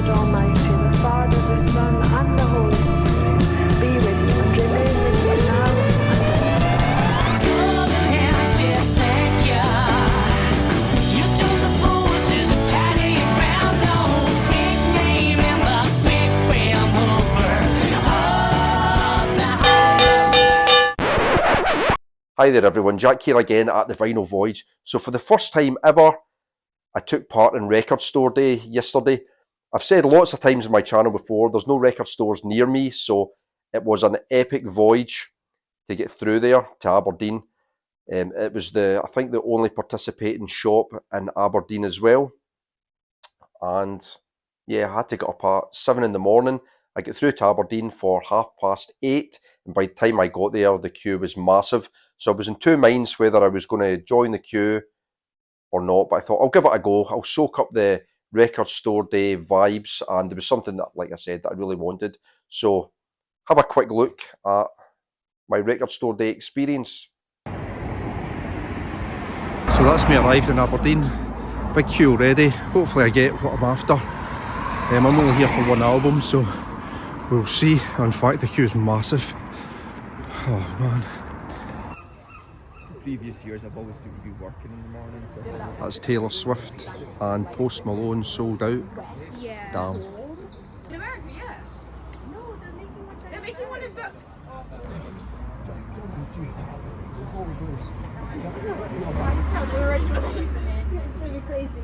God Almighty, the Father, the Son, and the Holy Spirit, be with you and remain with you now and Hi there everyone, Jack here again at the Vinyl Voyage. So for the first time ever, I took part in Record Store Day yesterday. I've said lots of times in my channel before, there's no record stores near me, so it was an epic voyage to get through there to Aberdeen. It was I think the only participating shop in Aberdeen as well. And yeah, I had to get up at 7 in the morning. I got through to Aberdeen for 8:30, and by the time I got there, the queue was massive. So I was in two minds whether I was going to join the queue or not, but I thought I'll give it a go. I'll soak up the Record Store Day vibes, and there was something that, like I said, that I really wanted. So have a quick look at my Record Store Day experience. So that's me arrived in Aberdeen. Big queue already. Hopefully I get what I'm after. I'm only here for one album, so we'll see. In fact, the queue is massive. Oh man. Previous years I've always seemed to be working in the morning, so that's Taylor Swift and Post Malone sold out. Yeah. Damn. In America, yeah. No, they're making one in It's gonna be crazy.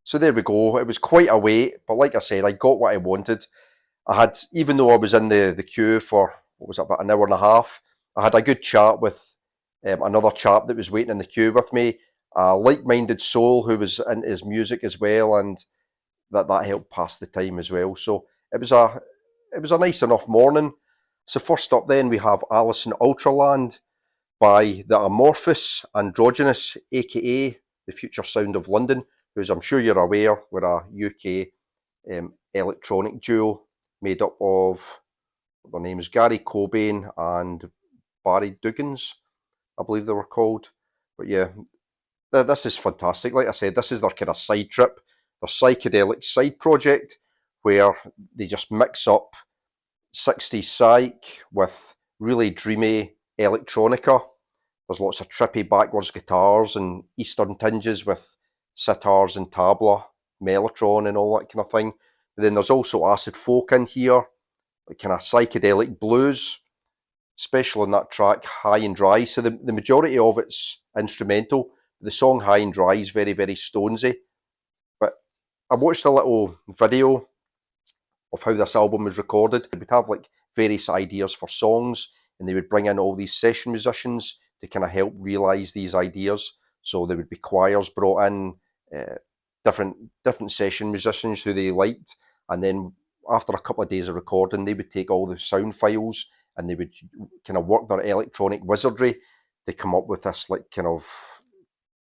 So there we go. It was quite a wait, but like I said, I got what I wanted. I had, even though I was in the queue for, what was it, about an hour and a half, I had a good chat with another chap that was waiting in the queue with me, a like-minded soul who was into his music as well, and that helped pass the time as well. So it was a nice enough morning. So first up then we have Alice in Ultraland by the Amorphous Androgynous, aka the Future Sound of London, who, as I'm sure you're aware, were a UK electronic duo made up of, their names, Gary Cobain and Barry Duggins, I believe they were called. But yeah, this is fantastic. Like I said, this is their kind of side trip, their psychedelic side project, where they just mix up 60s psych with really dreamy electronica. There's lots of trippy backwards guitars and Eastern tinges with sitars and tabla, mellotron and all that kind of thing. But then there's also acid folk in here, like kind of psychedelic blues, especially on that track High and Dry. So the majority of it's instrumental. The song High and Dry is very, very Stonesy. But I watched a little video of how this album was recorded. They would have like various ideas for songs, and they would bring in all these session musicians to kind of help realise these ideas. So there would be choirs brought in, different session musicians who they liked, and then after a couple of days of recording, they would take all the sound files and they would kind of work their electronic wizardry to come up with this like kind of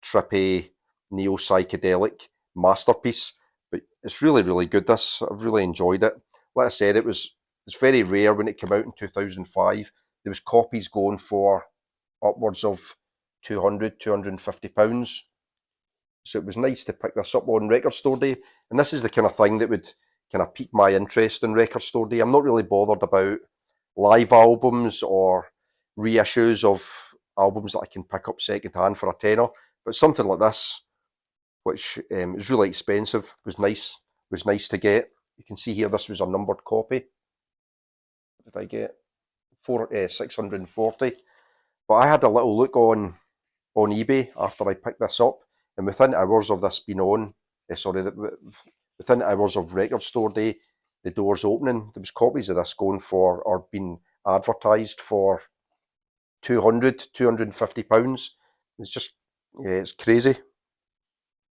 trippy neo-psychedelic masterpiece. But it's really, really good. I've really enjoyed it. Like I said, it's very rare when it came out in 2005. There was copies going for upwards of £200, £250. So it was nice to pick this up on Record Store Day. And this is the kind of thing that would kind of pique my interest in Record Store Day. I'm not really bothered about live albums or reissues of albums that I can pick up second hand for a tenner. But something like this, which is really expensive, was nice to get. You can see here this was a numbered copy. What did I get? 640. But I had a little look on eBay after I picked this up, and within hours of this being on, within hours of Record Store Day, the doors opening, there was copies of this going for, or being advertised for £200, £250. It's just, yeah, it's crazy.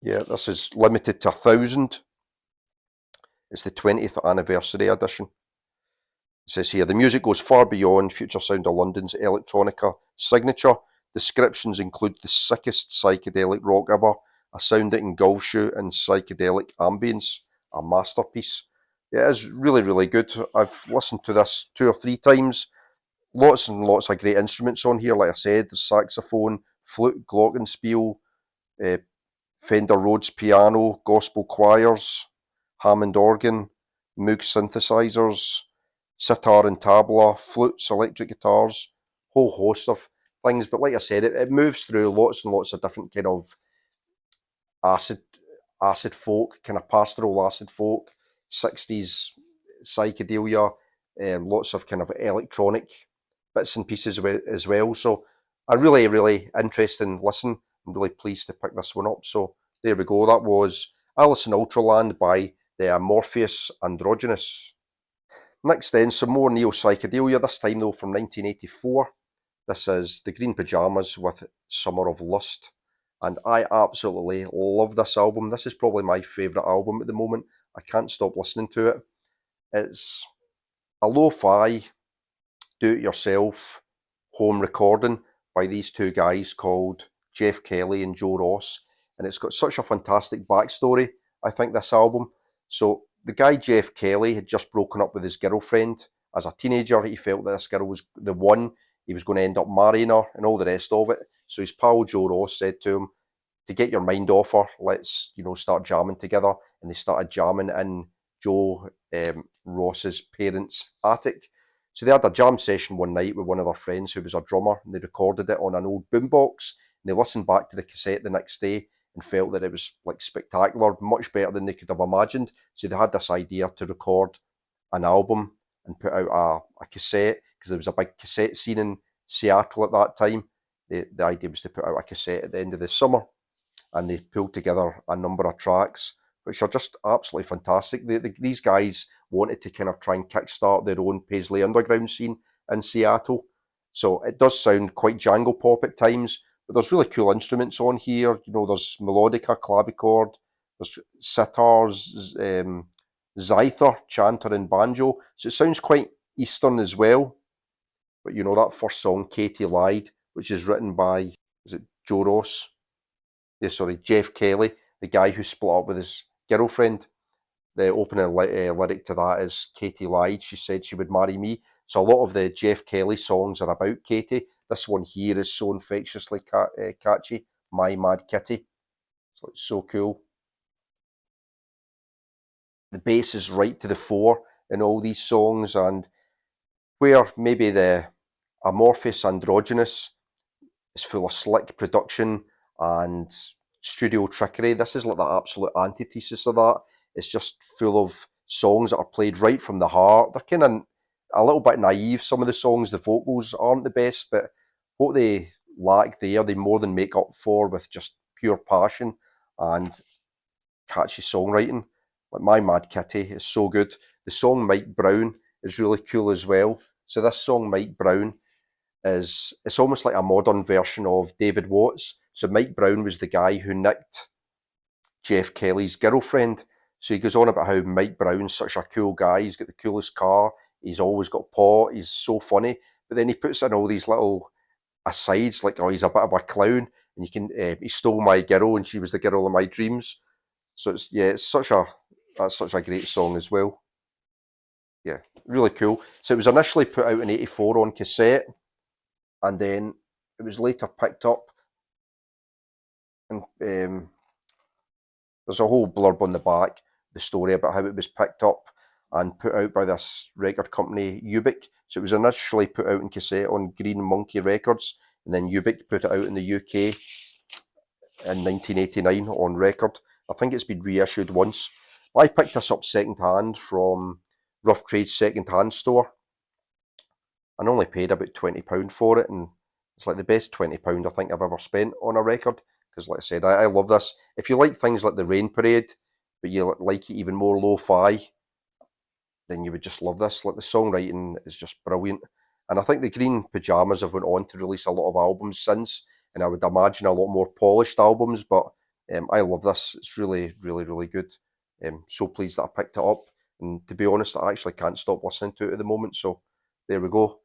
Yeah, this is limited to 1,000. It's the 20th anniversary edition. It says here, the music goes far beyond Future Sound of London's electronica signature. Descriptions include the sickest psychedelic rock ever, a sound that engulfs you in psychedelic ambience, a masterpiece. Yeah, it is really, really good. I've listened to this 2 or 3 times. Lots and lots of great instruments on here. Like I said, the saxophone, flute, glockenspiel, uh, Fender Rhodes piano, gospel choirs, Hammond organ, Moog synthesizers, sitar and tabla, flutes, electric guitars, whole host of things. But like I said, it moves through lots and lots of different kind of acid acid folk, kind of pastoral acid folk, 60s psychedelia, lots of kind of electronic bits and pieces as well. So a really, really interesting listen. I'm really pleased to pick this one up. So there we go. That was Alice in Ultraland by the Amorphous Androgynous. Next then, some more neo-psychedelia, this time though from 1984. This is The Green Pajamas with Summer of Lust. And I absolutely love this album. This is probably my favourite album at the moment. I can't stop listening to it. It's a lo-fi, do-it-yourself home recording by these two guys called Jeff Kelly and Joe Ross. And it's got such a fantastic backstory, I think, this album. So the guy Jeff Kelly had just broken up with his girlfriend. As a teenager, he felt that this girl was the one. He was going to end up marrying her and all the rest of it. So his pal Joe Ross said to him, to get your mind off her, let's, start jamming together. And they started jamming in Joe Ross's parents' attic. So they had a jam session one night with one of their friends who was a drummer, and they recorded it on an old boombox. And they listened back to the cassette the next day and felt that it was like spectacular, much better than they could have imagined. So they had this idea to record an album and put out a cassette, because there was a big cassette scene in Seattle at that time. The idea was to put out a cassette at the end of the summer, and they pulled together a number of tracks, which are just absolutely fantastic. These guys wanted to kind of try and kickstart their own Paisley Underground scene in Seattle. So it does sound quite jangle pop at times, but there's really cool instruments on here. There's melodica, clavichord, there's sitars, zither, chanter, and banjo. So it sounds quite Eastern as well. But that first song, Katie Lied, which is written by, is it Joe Ross? Yeah, sorry, Jeff Kelly, the guy who split up with his girlfriend. The opening lyric to that is, Katie lied, she said she would marry me. So a lot of the Jeff Kelly songs are about Katie. This one here is so infectiously catchy, My Mad Kitty. So it's so cool. The bass is right to the fore in all these songs, and where maybe the Amorphous Androgynous is full of slick production and studio trickery, this is like the absolute antithesis of that. It's just full of songs that are played right from the heart. They're kind of a little bit naive, some of the songs. The vocals aren't the best, but what they lack there, they more than make up for with just pure passion and catchy songwriting. Like My Mad Kitty is so good. The song Mike Brown is really cool as well. So this song Mike Brown it's almost like a modern version of David Watts. So Mike Brown was the guy who nicked Jeff Kelly's girlfriend. So he goes on about how Mike Brown's such a cool guy. He's got the coolest car. He's always got pot. He's so funny. But then he puts in all these little asides, like, oh, he's a bit of a clown, and he stole my girl, and she was the girl of my dreams. So that's such a great song as well. Yeah, really cool. So it was initially put out in '84 on cassette, and then it was later picked up, and there's a whole blurb on the back, the story about how it was picked up and put out by this record company, Ubik. So it was initially put out in cassette on Green Monkey Records, and then Ubik put it out in the UK in 1989 on record. I think it's been reissued once. I picked this up second hand from Rough Trade's second hand store, and only paid about £20 for it, and it's like the best £20 I think I've ever spent on a record, because like I said, I love this. If you like things like the Rain Parade, but you like it even more lo-fi, then you would just love this. Like, the songwriting is just brilliant. And I think the Green Pajamas have went on to release a lot of albums since, and I would imagine a lot more polished albums, but I love this. It's really, really, really good. So pleased that I picked it up, and to be honest, I actually can't stop listening to it at the moment. So there we go.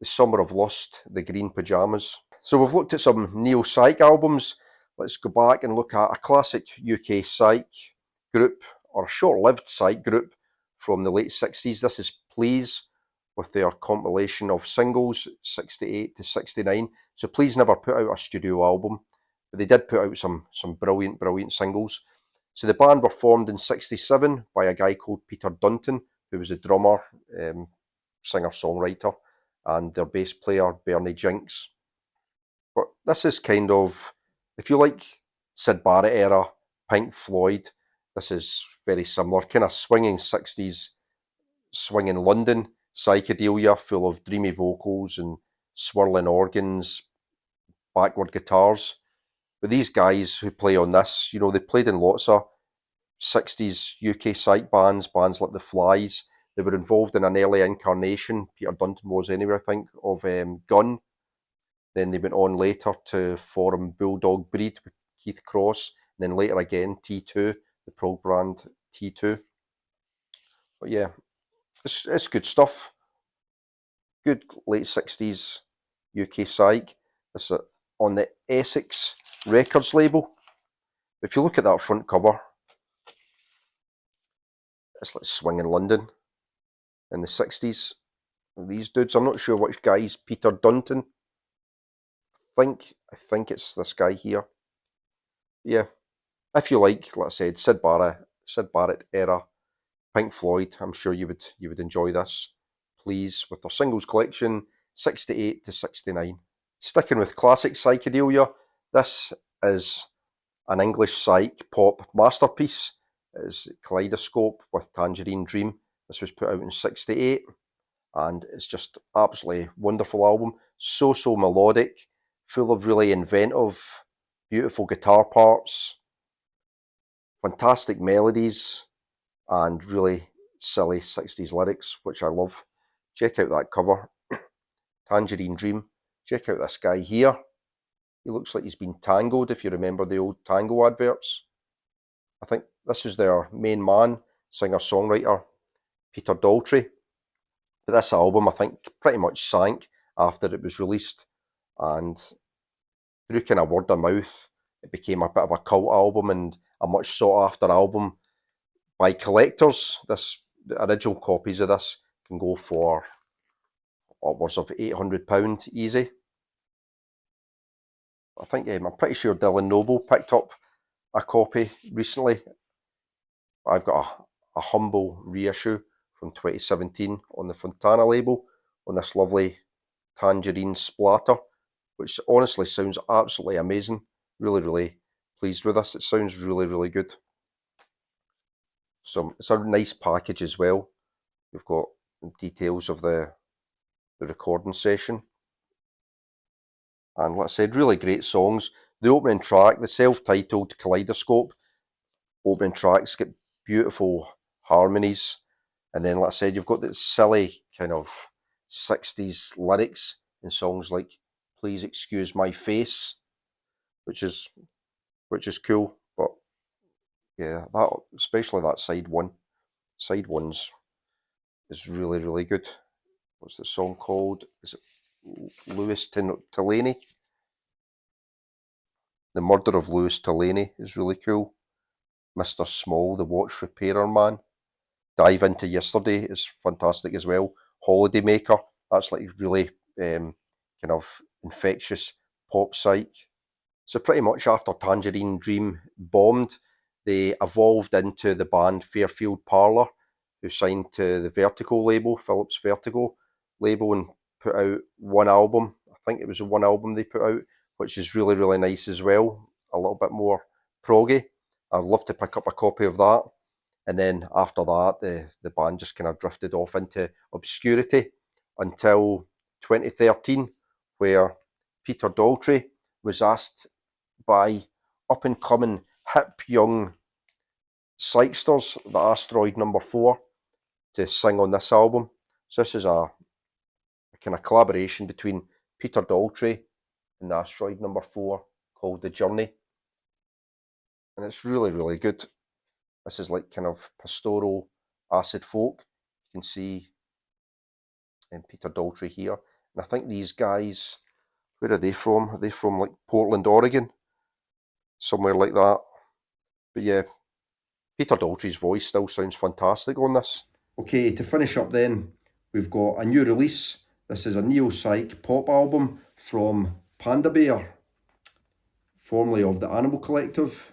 The Summer of Lust, the Green Pajamas. So we've looked at some neo-psych albums. Let's go back and look at a classic UK psych group, or a short-lived psych group from the late 60s. This is Please, with their compilation of singles, 68 to 69. So Please never put out a studio album, but they did put out some brilliant, brilliant singles. So the band were formed in 67 by a guy called Peter Dunton, who was a drummer, singer-songwriter, and their bass player, Bernie Jinks. But this is kind of, if you like Syd Barrett era, Pink Floyd, this is very similar, kind of swinging 60s, swinging London, psychedelia, full of dreamy vocals and swirling organs, backward guitars. But these guys who play on this, you know, they played in lots of 60s UK psych bands like The Flies. They were involved in an early incarnation, Peter Dunton was anyway, I think, of Gun. Then they went on later to form Bulldog Breed with Keith Cross, and then later again T2, the prog brand T2. But yeah, it's good stuff. Good late 60s UK psych. This is on the Essex Records label. If you look at that front cover, it's like swinging London in the 60s. These dudes, I'm not sure which guy's Peter Dunton. I think it's this guy here. Yeah, if you like I said, Syd Barrett era, Pink Floyd, I'm sure you would enjoy this. Please, with their singles collection, 68 to 69. Sticking with classic psychedelia, this is an English psych pop masterpiece. It is Kaleidoscope with Tangerine Dream. This was put out in 68, and it's just absolutely wonderful album. So melodic, full of really inventive, beautiful guitar parts, fantastic melodies, and really silly 60s lyrics, which I love. Check out that cover, Tangerine Dream. Check out this guy here. He looks like he's been tangoed, if you remember the old tango adverts. I think this is their main man, singer-songwriter, Peter Daltrey. But this album, I think, pretty much sank after it was released, and through kind of word of mouth, it became a bit of a cult album and a much sought-after album by collectors. The original copies of this can go for upwards of £800 easy. I think I'm pretty sure Dylan Noble picked up a copy recently. I've got a humble reissue from 2017 on the Fontana label on this lovely tangerine splatter, which honestly sounds absolutely amazing. Really, really pleased with this. It sounds really, really good. It's a nice package as well. We've got details of the recording session. And like I said, really great songs. The opening track, the self-titled Kaleidoscope opening tracks, get beautiful harmonies. And then, like I said, you've got the silly kind of 60s lyrics in songs like Please Excuse My Face, which is cool. But yeah, that, especially that side one. Side one's is really, really good. What's the song called? Is it Louis Tullaney? The Murder of Louis Tullaney is really cool. Mr. Small, the watch repairer man. Dive Into Yesterday is fantastic as well. Holiday Maker, that's like really kind of infectious pop psych. So pretty much after Tangerine Dream bombed, they evolved into the band Fairfield Parlour, who signed to the Vertigo label, Phillips Vertigo label, and put out one album. I think it was the one album they put out, which is really, really nice as well. A little bit more proggy. I'd love to pick up a copy of that. And then after that, the band just kind of drifted off into obscurity until 2013, where Peter Daltrey was asked by up-and-coming hip young psychsters, the Asteroid Number 4, to sing on this album. So this is a kind of collaboration between Peter Daltrey and the Asteroid Number 4 called The Journey. And it's really, really good. This is like kind of pastoral acid folk. You can see Peter Daltrey here. And I think these guys, where are they from? Are they from like Portland, Oregon? Somewhere like that. But yeah, Peter Daltrey's voice still sounds fantastic on this. Okay, to finish up then, we've got a new release. This is a neo-psych pop album from Panda Bear, formerly of the Animal Collective,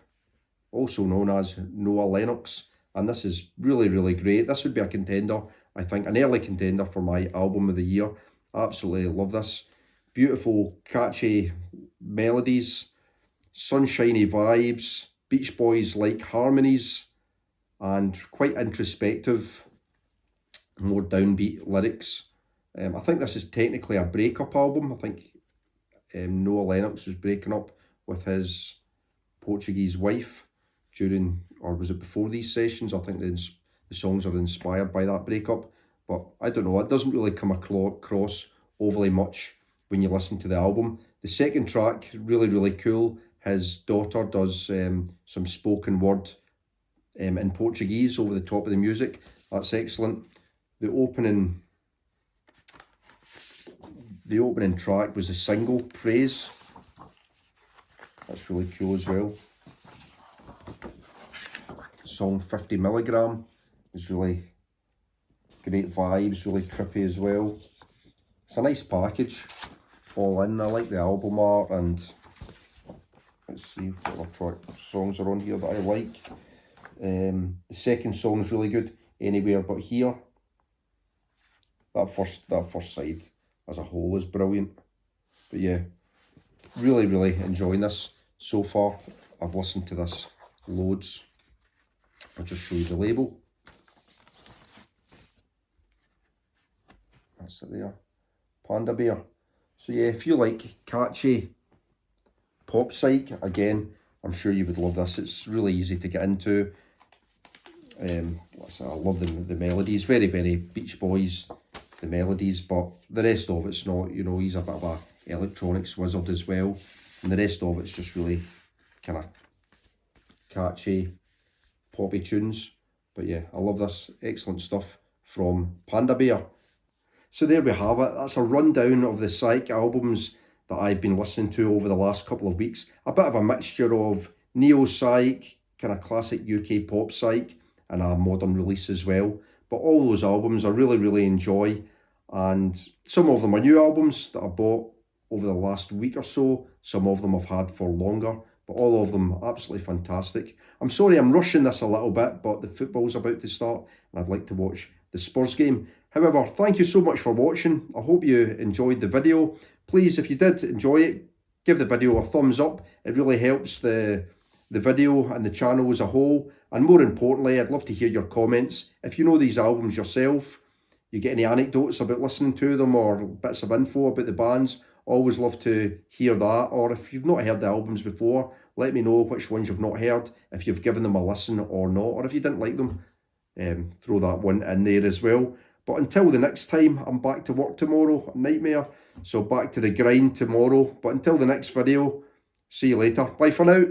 also known as Noah Lennox. And this is really, really great. This would be a contender, I think, an early contender for my album of the year. Absolutely love this. Beautiful, catchy melodies, sunshiny vibes, Beach Boys-like harmonies, and quite introspective, more downbeat lyrics. I think this is technically a breakup album. I think Noah Lennox was breaking up with his Portuguese wife during, or was it before these sessions? I think the songs are inspired by that breakup. But I don't know, it doesn't really come across overly much when you listen to the album. The second track, really, really cool. His daughter does some spoken word in Portuguese over the top of the music. That's excellent. The opening track was the single, Praise. That's really cool as well. Song 50 Milligram is really great vibes, really trippy as well. It's a nice package all in. I like the album art, and let's see what other songs are on here that I like. The second song is really good, Anywhere But Here. That first side as a whole is brilliant. But yeah, really, really enjoying this so far. I've listened to this loads. I'll just show you the label. That's it there. Panda Bear. So yeah, if you like catchy pop psych, again, I'm sure you would love this. It's really easy to get into. I love the melodies. Very, very Beach Boys, the melodies, but the rest of it's not. You know, he's a bit of a electronics wizard as well, and the rest of it's just really kind of catchy, poppy tunes. But yeah, I love this. Excellent stuff from Panda Bear. So there we have it. That's a rundown of the psych albums that I've been listening to over the last couple of weeks. A bit of a mixture of neo-psych, kind of classic UK pop psych, and a modern release as well. But all those albums I really, really enjoy. And some of them are new albums that I bought over the last week or so. Some of them I've had for longer. But all of them absolutely fantastic. I'm sorry I'm rushing this a little bit, but the football's about to start and I'd like to watch the Spurs game. However, thank you so much for watching. I hope you enjoyed the video. Please, if you did enjoy it, give the video a thumbs up. It really helps the video and the channel as a whole. And more importantly, I'd love to hear your comments. If you know these albums yourself, you get any anecdotes about listening to them or bits of info about the bands, always love to hear that. Or if you've not heard the albums before, let me know which ones you've not heard, if you've given them a listen or not, or if you didn't like them, throw that one in there as well. But until the next time, I'm back to work tomorrow, nightmare, so back to the grind tomorrow. But until the next video, see you later. Bye for now.